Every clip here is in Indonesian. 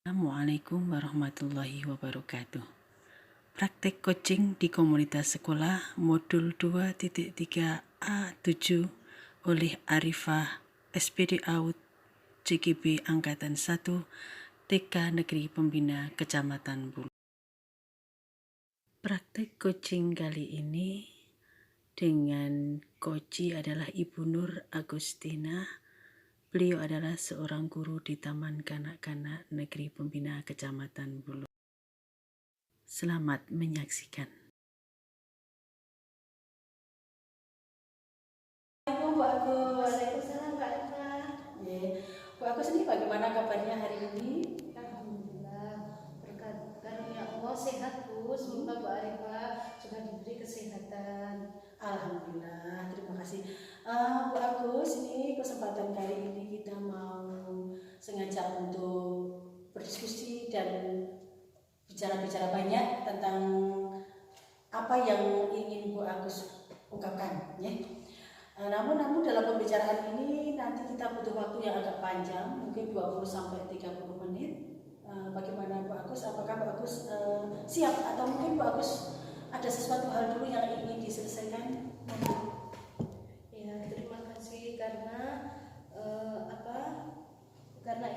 Assalamualaikum warahmatullahi wabarakatuh. Praktek coaching di komunitas sekolah modul 2.3A7 oleh Arifah SPD Out CGB Angkatan 1 TK Negeri Pembina Kecamatan Bulu. Praktek coaching kali ini dengan coach adalah Ibu Nur Agustina. Beliau adalah seorang guru di Taman Kanak-kanak Negeri Pembina Kecamatan Bulu. Selamat menyaksikan. Assalamualaikum Bu Agus. Waalaikumsalam Kak Eva. Bu Agus ini bagaimana kabarnya hari ini? Alhamdulillah, berkat karunia Allah sehat Bu. Semoga Bu Arifah juga diberi kesehatan. Alhamdulillah, terima kasih. Bu Agus, ini kesempatan kali ini kita mau sengaja untuk berdiskusi dan bicara-bicara banyak tentang apa yang ingin Bu Agus ungkapkan, ya. Namun dalam pembicaraan ini nanti kita butuh waktu yang agak panjang, mungkin 20 sampai 30 menit. Bagaimana Bu Agus? Apakah Bu Agus siap atau mungkin Bu Agus ada sesuatu hal dulu yang ingin diselesaikan? Ya, terima kasih karena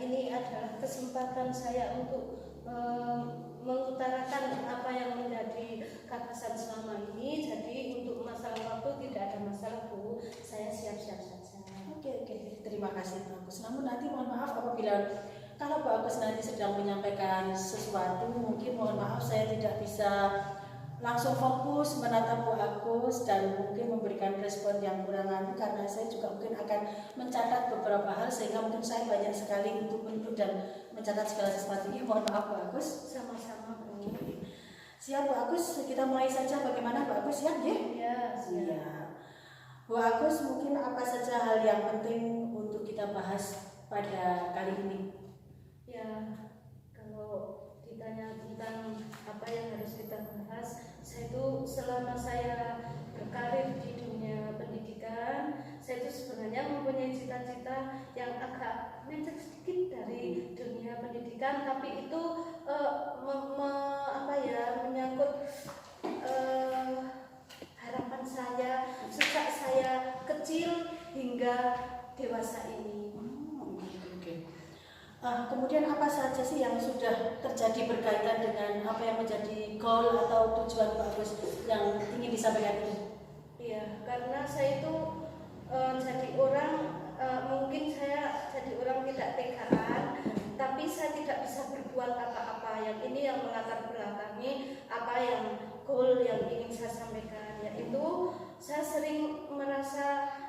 ini adalah kesempatan saya untuk mengutarakan apa yang menjadi gagasan selama ini. Jadi untuk masalah waktu tidak ada masalah Bu, saya siap-siap saja. Oke, terima kasih Bu Agus. Namun nanti mohon maaf apabila kalau Bu Agus nanti sedang menyampaikan sesuatu, mungkin mohon maaf saya tidak bisa langsung fokus menatap Bu Agus dan mungkin memberikan respon yang kurang karena saya juga mungkin akan mencatat beberapa hal sehingga mungkin saya banyak sekali untuk dan mencatat segala sesuatunya. Mohon maaf Bu Agus. Sama-sama Bu. Siap Bu Agus, kita mulai saja. Bagaimana Bu Agus, ya? Ya, siap. Bu Agus, mungkin apa saja hal yang penting untuk kita bahas pada kali ini? Ya, kalau ditanya tentang apa yang harus kita bahas, saya itu selama saya berkarir di dunia pendidikan, saya itu sebenarnya mempunyai cita-cita yang agak melenceng sedikit dari dunia pendidikan, tapi itu menyangkut harapan saya sejak saya kecil hingga dewasa ini. Kemudian apa saja sih yang sudah terjadi berkaitan dengan apa yang menjadi goal atau tujuan Pak Agus yang ingin disampaikan ini? Iya, karena saya itu jadi orang, mungkin saya jadi orang tidak tegaan, tapi saya tidak bisa berbuat apa-apa. Yang ini yang melatar belakangi apa yang goal yang ingin saya sampaikan, yaitu saya sering merasa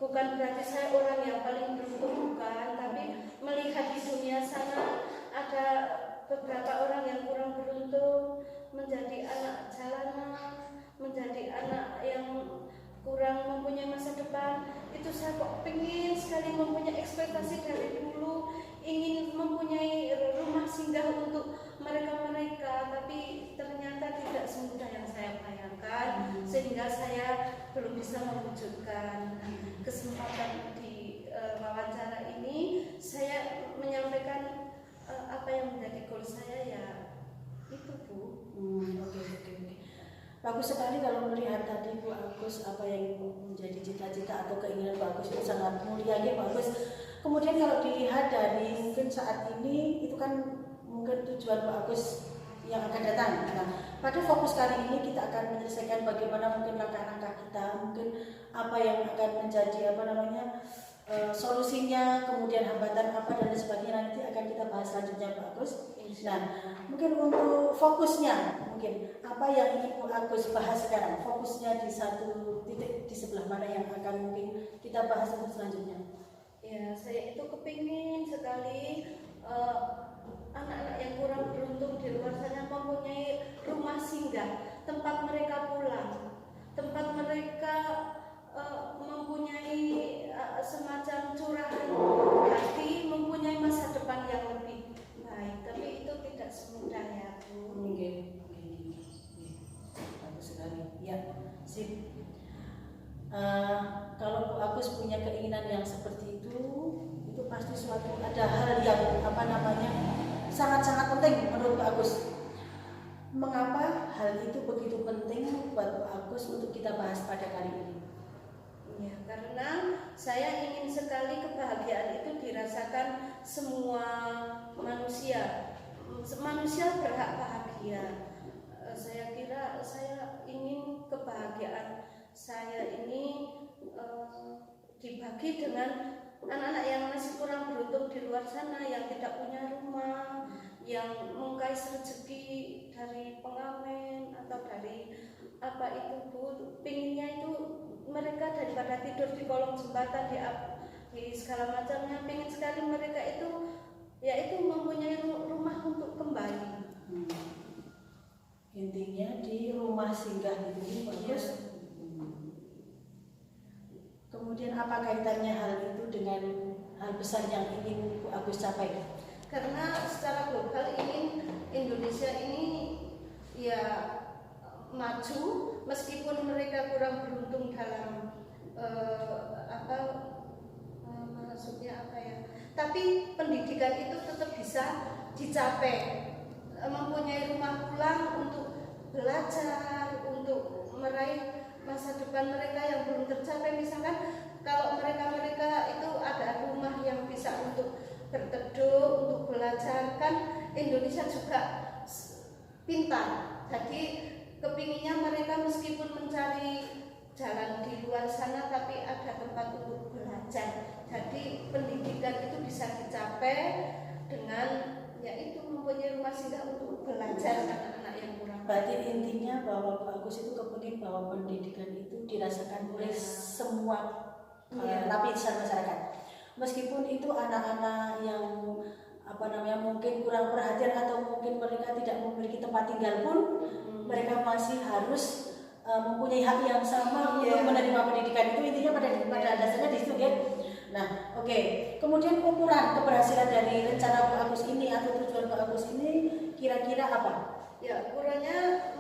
bukan berarti saya orang yang paling beruntung, bukan, tapi melihat di dunia sana ada beberapa orang yang kurang beruntung, menjadi anak jalanan, menjadi anak yang kurang mempunyai masa depan. Itu saya kok pengen sekali mempunyai ekspektasi dari dulu, ingin mempunyai rumah singgah untuk mereka-mereka, tapi ternyata tidak semudah yang saya bayangkan, sehingga saya belum bisa mewujudkan. Kesempatan di wawancara ini saya menyampaikan apa yang menjadi goal saya, ya itu Bu. Oke. Bagus sekali kalau melihat tadi Bu Agus apa yang menjadi cita-cita atau keinginan Bu Agus itu sangat mulia ya Pak Agus. Kemudian kalau dilihat dari mungkin saat ini itu kan mungkin tujuan Bu Agus yang akan datang. Nah, pada fokus kali ini kita akan menyelesaikan bagaimana mungkin langkah-langkah kita, mungkin apa yang akan menjadi solusinya, kemudian hambatan apa dan sebagainya nanti akan kita bahas selanjutnya Pak Agus. Nah, mungkin untuk fokusnya, mungkin apa yang ingin Bu Agus bahas sekarang, fokusnya di satu titik di sebelah mana yang akan mungkin kita bahas untuk selanjutnya? Ya, saya itu kepingin sekali anak-anak yang kurang beruntung di luar sana mempunyai rumah singgah, tempat mereka pulang, tempat mereka mempunyai semacam curahan hati, mempunyai masa depan yang lebih baik. Tapi itu tidak semudah ya Bu. Oke. Bagus sekali. Ya, sip. Kalau Bu Agus punya keinginan yang seperti itu pasti suatu ada hal yang sangat-sangat penting menurut Pak Agus. Mengapa hal itu begitu penting buat Pak Agus untuk kita bahas pada kali ini? Ya, karena saya ingin sekali kebahagiaan itu dirasakan semua manusia. Manusia berhak bahagia. Saya kira saya ingin kebahagiaan saya ini dibagi dengan anak-anak yang masih kurang beruntung di luar sana, yang tidak punya rumah, yang mengais rezeki dari pengamen atau dari apa itu Bu, pinginnya itu mereka daripada tidur di kolong jembatan di segala macamnya, pingin sekali mereka itu yaitu mempunyai rumah untuk kembali. Intinya di rumah singgah itu bagus. Kemudian apa kaitannya hal itu dengan hal besar yang ingin Bu Agus capai? Karena secara global ini Indonesia ini ya maju, meskipun mereka kurang beruntung dalam maksudnya apa ya, tapi pendidikan itu tetap bisa dicapai, mempunyai rumah pulang untuk belajar, untuk meraih masa depan mereka yang belum tercapai. Misalkan kalau mereka itu ada rumah yang bisa untuk berteduh, untuk belajar, kan Indonesia juga pintar. Jadi kepinginnya mereka meskipun mencari jalan di luar sana tapi ada tempat untuk belajar. Jadi pendidikan itu bisa dicapai dengan yaitu mempunyai rumah singgah untuk belajar anak-anak yang kurang. Berarti intinya bahwa Pak Agus itu kepingin bahwa pendidikan itu dirasakan oleh semua lapisan masyarakat. Meskipun itu anak-anak yang mungkin kurang perhatian atau mungkin mereka tidak memiliki tempat tinggal pun, mereka masih harus mempunyai hak yang sama untuk menerima pendidikan. Itu intinya pada dasarnya di situ ya. Nah, oke. Kemudian ukuran keberhasilan dari rencana Pak Agus ini atau tujuan Pak Agus ini kira-kira apa? Ya, ukurannya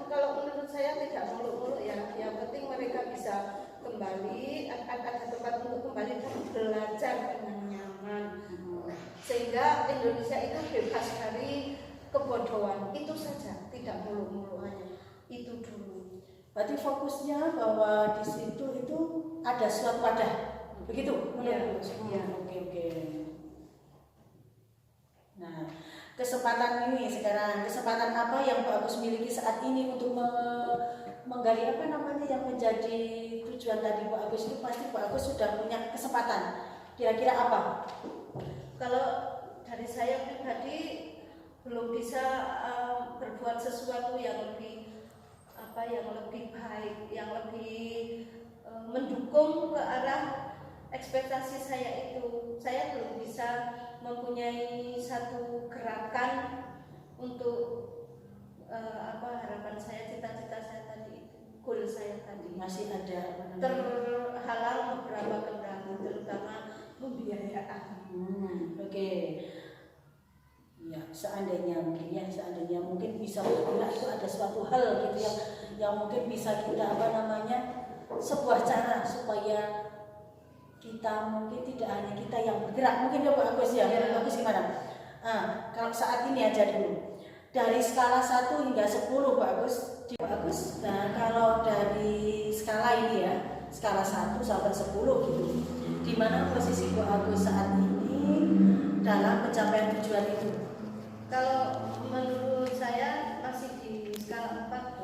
kalau menurut saya tidak muluk-muluk ya. Yang penting mereka bisa kembali, ada tempat untuk kembali dan belajar dengan nyaman. Sehingga Indonesia itu bebas dari kebodohan. Itu saja, tidak muluk-muluk hanya itu dulu. Berarti fokusnya bahwa di situ itu ada suatu wadah, begitu? Iya. Oke. Nah, kesempatan ini sekarang, kesempatan apa yang Pak Agus miliki saat ini untuk menggali yang menjadi tujuan tadi Pak Agus itu? Pasti Pak Agus sudah punya kesempatan. Kira-kira apa? Kalau dari saya pribadi belum bisa berbuat sesuatu yang lebih baik, yang lebih mendukung ke arah ekspektasi saya itu. Saya belum bisa mempunyai satu gerakan untuk harapan saya, cita-cita saya tadi, goal saya tadi. Masih ada terhalang beberapa kendala, terutama pembiayaan. Oke. Ya, seandainya mungkin bisa bergerak itu ada suatu hal gitu yang mungkin bisa kita sebuah cara supaya kita mungkin tidak hanya kita yang bergerak, mungkin ya Pak Agus ya. Pak Agus gimana? Kalau saat ini aja dulu dari skala 1 hingga 10 Pak Agus. Nah, kalau dari skala ini ya, skala 1 sampai 10 gitu. Di mana posisi Pak Agus saat ini dalam pencapaian tujuan itu? Kalau menurut saya masih di skala 4.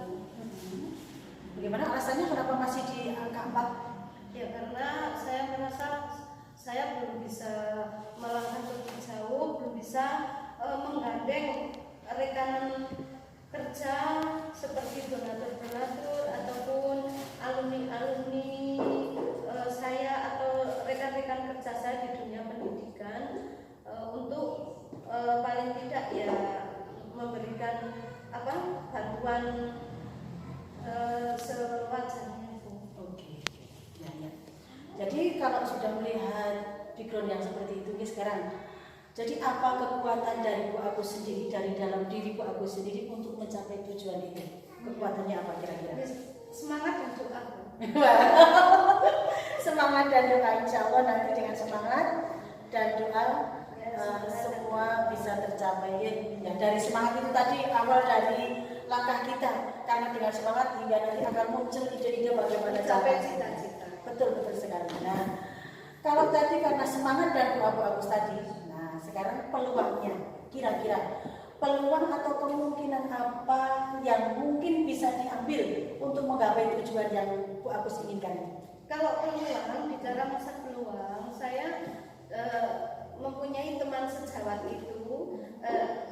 Bagaimana alasannya kenapa masih di angka 4? Ya, karena saya merasa saya belum bisa melangkah lebih jauh, belum bisa menggandeng rekanan kerja seperti donatur-donatur ataupun alumni-alumni saya atau rekan-rekan kerja saya di dunia pendidikan untuk paling tidak ya memberikan bantuan sewajarnya itu. Oke. Ya. Jadi kalau sudah melihat background yang seperti itu sekarang, jadi apa kekuatan dari Bu Agus sendiri, dari dalam diri Bu Agus sendiri untuk mencapai tujuan itu? Kekuatannya apa kira-kira? Semangat dan doa. Semangat dan doa, insya Allah nanti dengan semangat dan doa semua bisa tercapai. Ya, dari semangat itu tadi awal dari langkah kita, karena dengan semangat hingga nanti akan muncul ide-ide bagaimana Capai cara. cita-cita. Betul sekali. Nah, kalau tadi karena semangat dan doa Bu Agus tadi, nah sekarang peluangnya, kira-kira peluang atau kemungkinan apa yang mungkin bisa diambil untuk menggapai tujuan yang Bu Agus inginkan? Kalau peluang, bicara masa peluang, saya mempunyai teman sejawat itu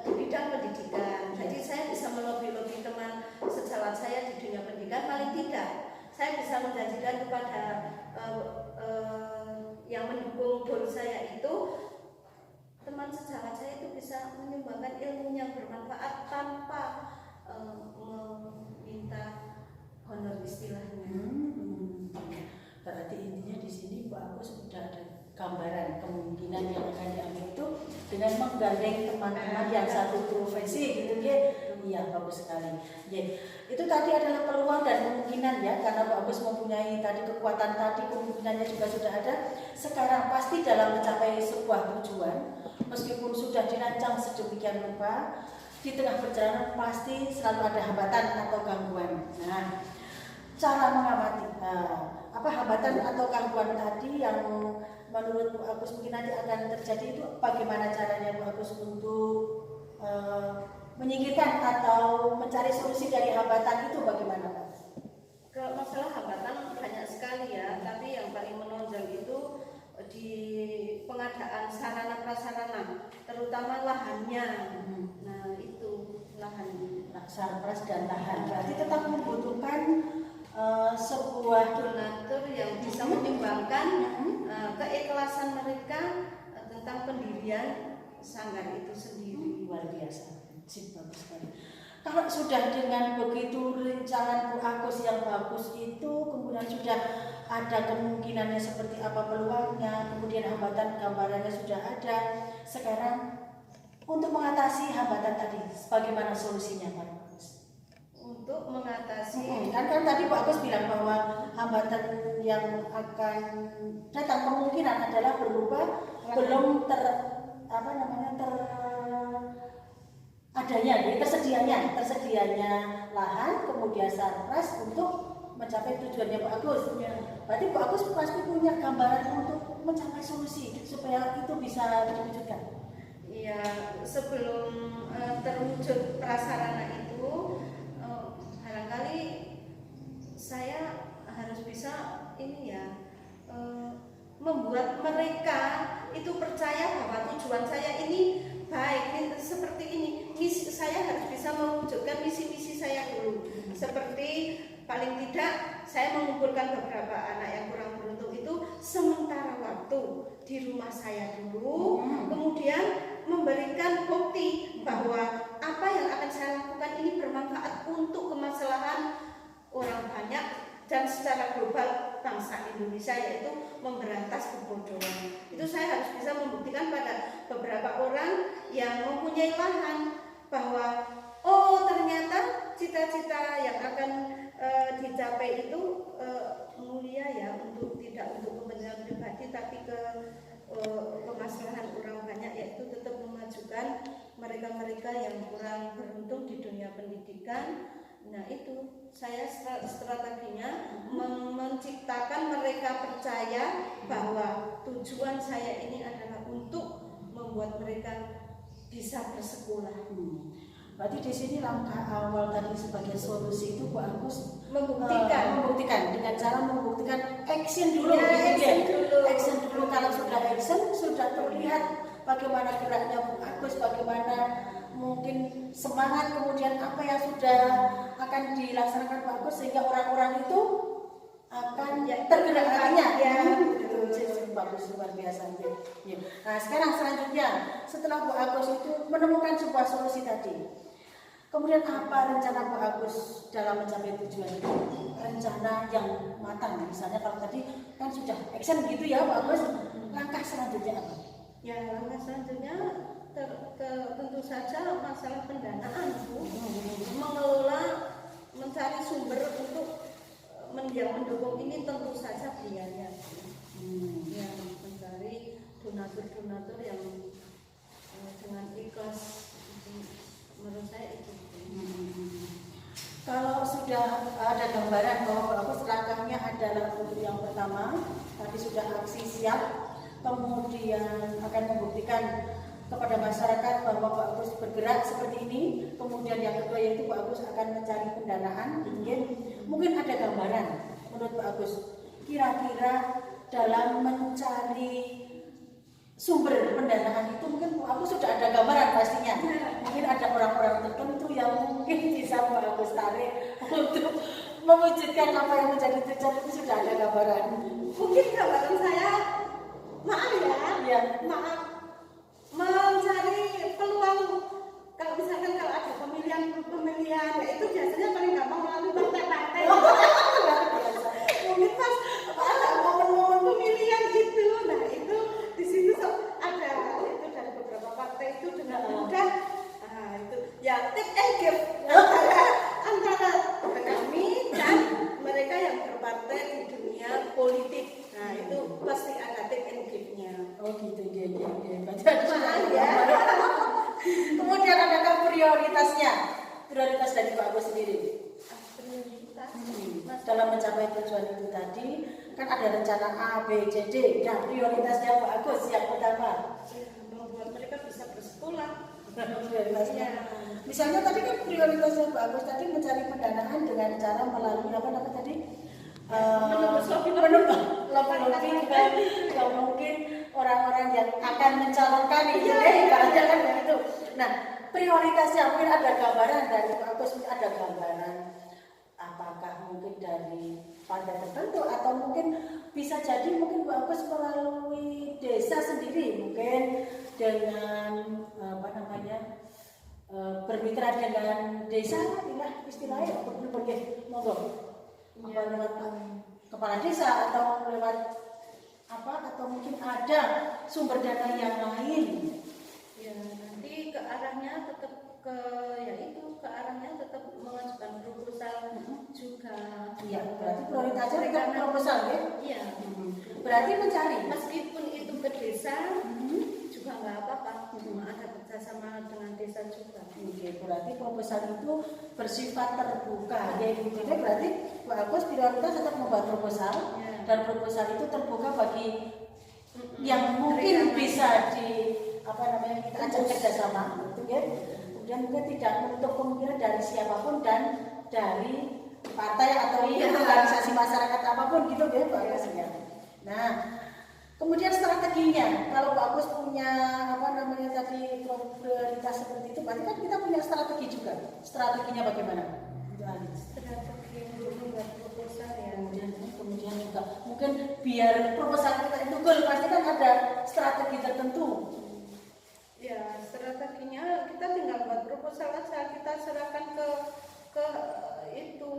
di bidang pendidikan. Jadi saya bisa melobi-lobi teman sejawat saya di dunia pendidikan. Paling tidak, saya bisa menjanjikan kepada yang mendukung guru saya itu, teman sejawat saya itu bisa menyumbangkan ilmu yang bermanfaat tanpa meminta honor istilahnya. Berarti intinya di sini Bu Agus sudah ada gambaran kemungkinan yang akan diambil itu dengan menggandeng teman-teman yang satu profesi gitu ya. Iya, bagus sekali. Ya, itu tadi adalah peluang dan kemungkinan ya, karena Bu Agus mempunyai tadi kekuatan tadi, kemungkinannya juga sudah ada. Sekarang pasti dalam mencapai sebuah tujuan, meskipun sudah dirancang sedemikian rupa, di tengah perjalanan pasti selalu ada hambatan atau gangguan. Nah, cara mengamati apa hambatan atau gangguan tadi yang menurut Bu Agus mungkin nanti akan terjadi itu, bagaimana caranya Bu Agus untuk menyingkirkan atau mencari solusi dari hambatan itu, bagaimana Pak? Kalau masalah hambatan banyak sekali ya, tapi yang paling menonjol itu di pengadaan sarana prasarana, terutama lahannya. Nah itu lahan, sarana dan lahan. Berarti tetap membutuhkan sebuah donatur yang bisa menyumbangkan keikhlasan mereka tentang pendirian sanggar itu sendiri. Luar biasa, bagus sekali. Kalau sudah dengan begitu rencangan Bu Agus yang bagus itu, kemudian sudah ada kemungkinannya seperti apa peluangnya, kemudian hambatan gambarannya sudah ada. Sekarang untuk mengatasi hambatan tadi, bagaimana solusinya Pak Agus? Untuk mengatasi, kan tadi Pak Agus bilang bahwa hambatan yang akan datang kemungkinan adalah berupa belum tersedianya lahan, kemudian sarpras untuk mencapai tujuannya Pak Agus. Berarti Pak Agus pasti punya gambaran untuk mencapai solusi supaya itu bisa diwujudkan. Iya, sebelum terwujud prasarana itu, barangkali saya harus bisa ini ya, membuat mereka itu percaya bahwa tujuan saya ini baik, seperti ini. Misi saya harus bisa mewujudkan misi-misi saya dulu. Seperti paling tidak saya mengumpulkan beberapa anak yang kurang beruntung itu sementara waktu di rumah saya dulu, kemudian memberikan bukti bahwa apa yang akan saya lakukan ini bermanfaat untuk kemaslahan orang banyak dan secara global bangsa Indonesia, yaitu memberantas kebodohan. Itu saya harus bisa membuktikan pada beberapa orang yang mempunyai lahan bahwa oh ternyata cita-cita yang akan dicapai itu mulia ya, tidak untuk kepentingan pribadi tapi ke kemaslahan orang banyak, yaitu tetap memajukan mereka-mereka yang kurang beruntung di dunia pendidikan. Nah itu saya strateginya menciptakan mereka percaya bahwa tujuan saya ini adalah untuk membuat mereka bisa bersekolah. Berarti di sini langkah awal tadi sebagai solusi itu Bu Agus membuktikan dengan cara membuktikan action dulu. Action dulu. Kalau sudah action, sudah terlihat bagaimana geraknya Bu Agus, bagaimana mungkin semangat, kemudian apa yang sudah akan dilaksanakan Bu Agus sehingga orang-orang itu akan tergerak hatinya. Bagus, luar biasa. Ya. Nah sekarang selanjutnya setelah Bu Agus itu menemukan sebuah solusi tadi, kemudian apa rencana Bu Agus dalam mencapai tujuan itu? Rencana yang matang, misalnya kalau tadi kan sudah action gitu ya Bu Agus, langkah selanjutnya apa? Ya langkah selanjutnya tentu saja masalah pendanaan, Bu. Mengelola, mencari sumber untuk yang mendukung ini tentu saja biaya. Yang mencari donatur-donatur yang sudah ada gambaran bahwa Bu Agus langkahnya adalah untuk yang pertama tadi sudah aksi siap, kemudian akan membuktikan kepada masyarakat bahwa Bu Agus bergerak seperti ini. Kemudian yang kedua yaitu Bu Agus akan mencari pendanaan. Mungkin ada gambaran menurut Bu Agus kira-kira dalam mencari sumber pendanaan itu mungkin Bu Agus sudah ada gambaran pastinya. Mungkin ada orang-orang tertentu yang mungkin bisa Bu Agus tarik untuk mewujudkan apa yang menjadi tujuan itu sudah ada gambaran. Mungkin gambaran saya, maaf ya, maaf, mencari peluang. Kalau misalkan kalau ada pemilihan, ya itu biasanya paling gampang melalui partai-partai. Mungkin pas ada momen-momen pemilihan itu, nah itu di situ ada itu dari beberapa partai itu dengan mudah, nah itu ya take and give antara kami dan mereka yang berpartai di dunia politik. Nah itu pasti ada take and give-nya. Oh gitu, gitu. Ya. Kemudian adakah prioritasnya? Prioritas dari Pak Agus sendiri? Dalam mencapai tujuan itu tadi kan ada rencana A, B, C, D. Nah prioritasnya Pak Agus yang pertama Membuat mereka bisa bersekolah. Prioritasnya. Misalnya tadi kan prioritasnya Pak Agus tadi mencari pendanaan dengan cara melalui apa namanya tadi? Menembus lobby yang mungkin orang-orang yang akan mencalonkan itu ibaratnya kan begitu. Nah prioritasnya mungkin ada gambaran dari Pak Agus, ada gambaran apakah mungkin dari partai tertentu atau mungkin bisa jadi mungkin Pak Agus melalui desa sendiri mungkin dengan apa namanya bermitra dengan desa, istilahnya berbagai monggo apa lewat kepala desa atau lewat apa atau mungkin ada sumber dana yang lain. Ya nanti ke arahnya tetap ke mengajukan proposal juga. Iya, berarti prioritasnya kan proposal ya? Iya. Berarti mencari. Meskipun itu ke desa juga nggak apa-apa. Ada kerjasama dengan desa juga. Oke, berarti proposal itu bersifat terbuka. Ya, jadi berarti Pak Agus prioritas tetap membuat proposal dan proposal itu terbuka bagi yang mungkin bisa kita ajak kerjasama, gitu ya. Kemudian mungkin tidak menutup kemungkinan dari siapapun dan dari partai atau organisasi masyarakat apapun gitu ya Pak Agus ya. Nah, kemudian strateginya, kalau Pak Agus punya tadi prioritas seperti itu, berarti kan kita punya strategi juga. Strateginya bagaimana? Strategi untuk membuat proposal ya. Kemudian juga mungkin biar proposal kita itu goal, pasti kan ada strategi tertentu. Ya, strateginya kita tinggal buat proposal aja, kita serahkan ke itu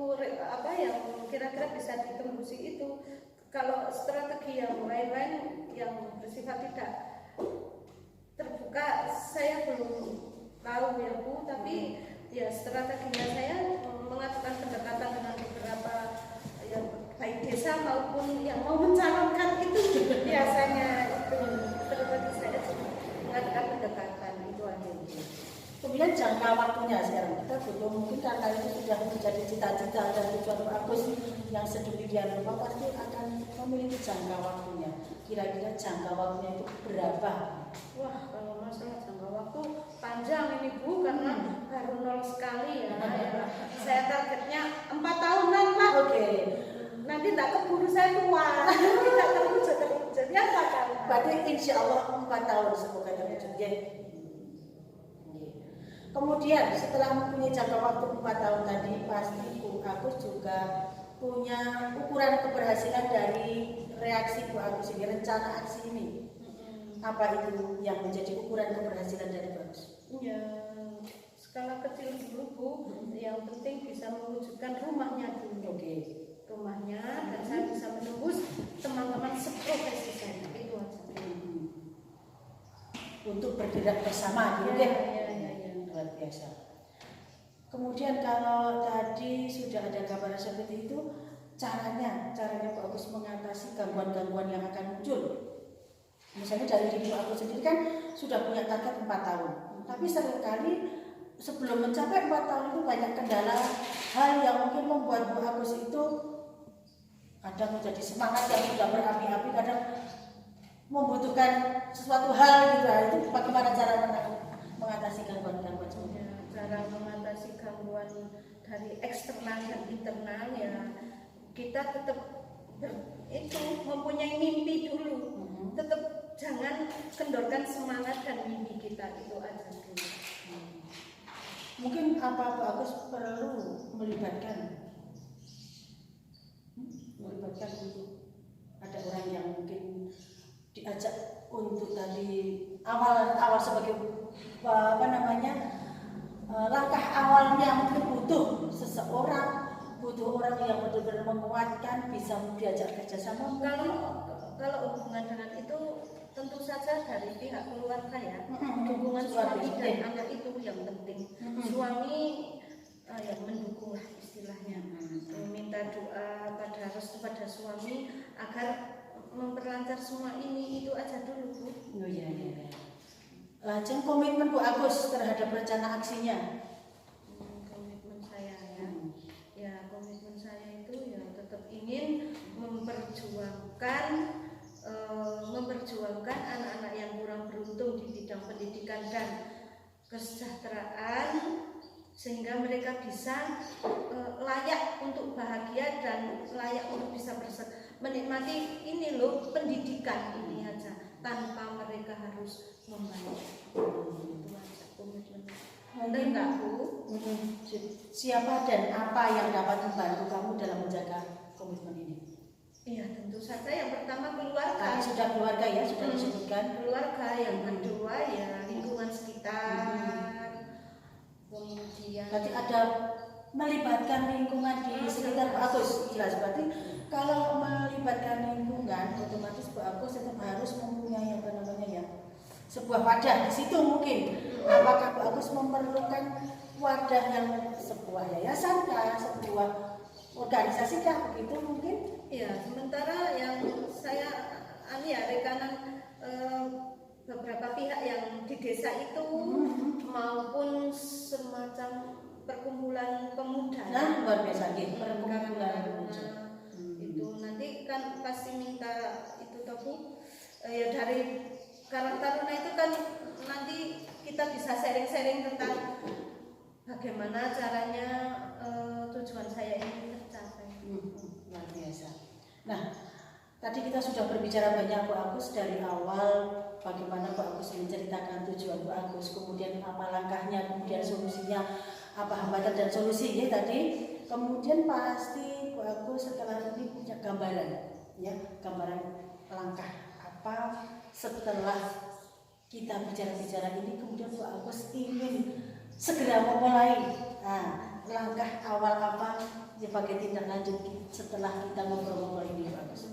apa yang kira-kira bisa ditembusi itu. Kalau strategi yang lain-lain yang bersifat tidak terbuka saya belum tahu ya Bu, tapi ya strateginya saya melakukan pendekatan dengan beberapa yang baik desa maupun yang mau mencalonkan itu biasanya itu strategi saya melakukan pendekatan itu aja. Kemudian jangka waktunya sekarang kita butuh mungkin karena itu sudah menjadi cita-cita dan tujuan Pak Agus yang sedemikian rupa pasti akan memiliki jangka waktunya. Kira-kira jangka waktunya itu berapa? Wah, kalau masalah jangka waktu panjang ini Bu, karena baru 0 sekali ya. Saya targetnya 4 tahunan lah. Oke. Nanti tak keburu saya tua, tidak terwujud. Jadi apa kan? Berarti insya Allah 4 tahun semoga terwujud ya. Kemudian setelah mempunyai jangka waktu 4 tahun tadi, pasti Bu Agus juga punya ukuran keberhasilan dari reaksi Bu Agus ini, rencana aksi ini. Apa itu yang menjadi ukuran keberhasilan dari Bu Agus? Ya, skala kecil dulu Bu, yang penting bisa mewujudkan rumahnya dulu. Oke. Rumahnya dan saya bisa menembus teman-teman seprofesi saya, itu aja. Untuk bergerak bersama gitu ya. Luar biasa. Kemudian kalau tadi sudah ada gambaran seperti itu, caranya Pak Agus mengatasi gangguan-gangguan yang akan muncul. Misalnya dari diri Pak Agus sendiri kan sudah punya target 4 tahun, tapi seringkali sebelum mencapai 4 tahun itu banyak kendala, hal yang mungkin membuat Bu Agus itu kadang menjadi semangat yang sudah berapi-api, kadang membutuhkan sesuatu hal gitu. Itu bagaimana cara mengatasi gangguan-gangguan seperti itu? Cara mengatasi gangguan dari eksternal dan internal ya kita tetap mempunyai mimpi dulu. Tetap jangan kendorkan semangat dan mimpi kita, itu aja dulu. Mungkin apa Bu Agus perlu melibatkan ada orang yang mungkin diajak untuk tadi awal sebagai langkah awalnya mungkin butuh seseorang, butuh orang yang benar-benar menguatkan, bisa diajak kerjasama. Kalau hubungan dengan itu tentu saja dari pihak keluarga ya, dukungan suami dan anak itu yang penting. Suami yang mendukung lah istilahnya, minta doa pada suami agar memperlancar semua ini, itu aja dulu Bu. Oh iya. Lajeng komitmen Bu Agus terhadap rencana aksinya. Komitmen saya ya komitmen saya itu ya tetap ingin memperjuangkan anak-anak yang kurang beruntung di bidang pendidikan dan kesejahteraan, sehingga mereka bisa layak untuk bahagia dan layak untuk bisa menikmati ini loh, pendidikan ini aja tanpa mereka harus membayar. Itu aja komitmen. Enggak Bu? Siapa dan apa yang dapat membantu kamu dalam menjaga komitmen ini? Iya, tentu saja yang pertama keluarga. Sudah keluarga ya, sudah disebutkan. Keluarga, yang kedua ya lingkungan sekitar. Kemudian Berarti ada melibatkan lingkungan di sekitar Bu Agus. Jelas, berarti kalau melibatkan lingkungan otomatis Bu Agus tetap harus mempunyai sebuah wadah di situ mungkin. Apakah Bu Agus memerlukan wadah yang sebuah yayasan kah, sebuah organisasi kah, begitu mungkin? ya, sementara yang saya rekanan beberapa pihak yang di desa itu maupun semacam perkumpulan pemuda. Nah, luar biasa gitu, perkumpulan pemuda. Itu nanti kan pasti minta itu Bu, ya dari Karang Taruna itu kan nanti kita bisa sharing-sharing tentang bagaimana caranya tujuan saya ini tercapai. Luar biasa. Nah, tadi kita sudah berbicara banyak Bu Agus dari awal, bagaimana Bu Agus menceritakan tujuan Bu Agus, kemudian apa langkahnya, kemudian solusinya, apa hambatan dan solusi ya tadi. Kemudian pasti Bu Agus setelah ini punya gambaran, ya, gambaran langkah apa setelah kita bicara-bicara ini. Kemudian Bu Agus ingin segera memulai langkah awal apa sebagai tindak lanjut setelah kita ngobrol-ngobrol ini Bu Agus.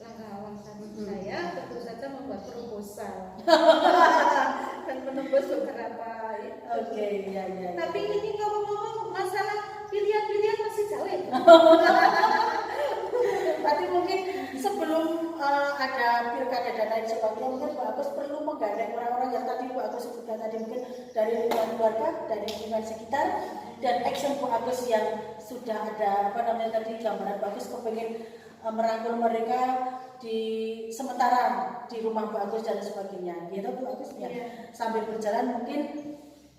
Langkah awal saya tentu saja membuat proposal dan menembus beberapa Oke, ya. Tapi ini ngomong-ngomong masalah pilihan-pilihan masih jauh ya. Tapi mungkin sebelum ada pilkada dan lain sebagainya, mungkin Bu Agus perlu menggandeng orang-orang yang tadi Bu Agus sebutkan tadi, mungkin dari lingkungan keluarga, dari lingkungan sekitar, dan action Bu Agus yang sudah ada tadi gambaran Bu Agus kepengen merangkul mereka di sementara di rumah Bu Agus dan sebagainya. Gitu Bu Agus ya. Sambil berjalan mungkin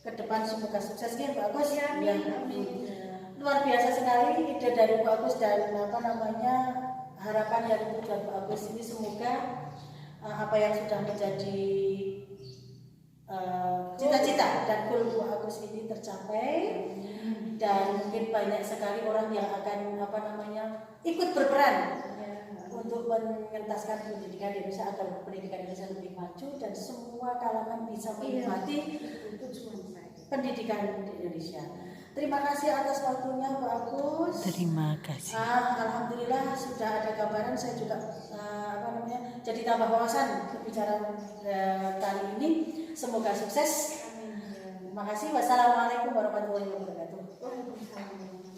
ke depan semoga sukses ya Bu Agus. Ya, amin. Luar biasa sekali ide dari Bu Agus dan harapan dari tujuan Bu Agus ini, semoga apa yang sudah menjadi cita-cita dan goal Bu Agus ini tercapai, dan mungkin banyak sekali orang yang akan ikut berperan untuk mengentaskan pendidikan di Indonesia agar pendidikan Indonesia lebih maju dan semua kalangan bisa menikmati pendidikan di Indonesia. Terima kasih atas waktunya Bu Agus. Terima kasih. Alhamdulillah sudah ada gambaran, saya juga jadi tambah wawasan berbicara kali ini. Semoga sukses. Terima kasih. Wassalamualaikum warahmatullahi wabarakatuh. Waalaikumsalam.